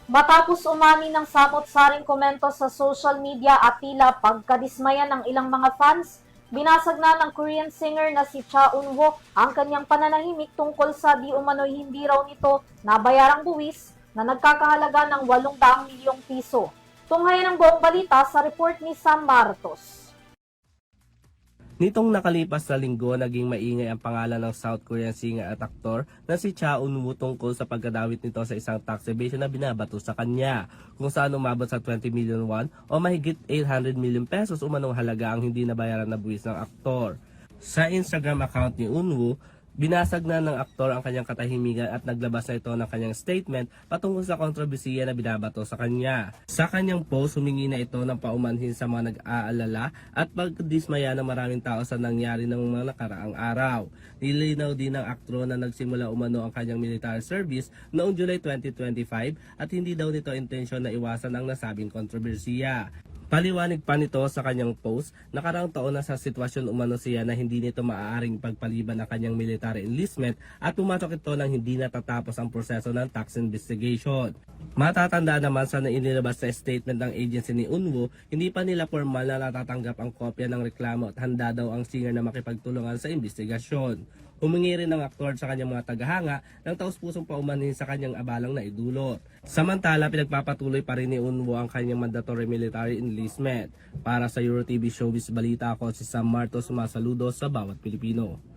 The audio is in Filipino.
Matapos umani ng samot-saring komento sa social media at tila pagkadismaya ng ilang mga fans, binasag na ng Korean singer na si Cha Eun-woo ang kanyang pananahimik tungkol sa di umano'y hindi raw nito nabayarang buwis na nagkakahalaga ng 800 milyong piso. Tunghayan ang buong balita sa report ni Sam Martos. Nitong nakalipas na linggo, naging maingay ang pangalan ng South Korean singer at aktor na si Cha Eun-woo tungkol sa pagkadawit nito sa isang tax evasion na binabato sa kanya, kung saan umabot sa 20 million won o mahigit 800 million pesos umanong halaga ang hindi nabayaran na buwis ng aktor. Sa Instagram account ni Eun-woo, binasag na ng aktor ang kanyang katahimikan at naglabas na ito ng kanyang statement patungkol sa kontrobersiya na binabato sa kanya. Sa kanyang post, humingi na ito ng paumanhin sa mga nag-aalala at pagdismaya ng maraming tao sa nangyari ng mga nakaraang araw. Nilinaw din ng aktro na nagsimula umano ang kanyang military service noong July 2025 at hindi daw nito intensyon na iwasan ang nasabing kontrobersiya. Paliwanag pa nito sa kanyang post, nakaraang taon na sa sitwasyon umano siya na hindi nito maaaring pagpaliban ang kanyang military enlistment at pumatok ito nang hindi natatapos ang proseso ng tax investigation. Matatanda naman sa inilabas na statement ng agency ni Eun-woo, hindi pa nila formal na natatanggap ang kopya ng reklamo at handa daw ang singer na makipagtulungan sa investigasyon. Humingi rin ng aktor sa kanyang mga tagahanga ng taus-pusong paumanhin sa kanyang abalang na idulot. Samantala, pinagpapatuloy pa rin ni Eun-woo ang kanyang mandatory military enlistment. Para sa EuroTV Showbiz Balita, ako si Sam Martos, sumasaludo sa bawat Pilipino.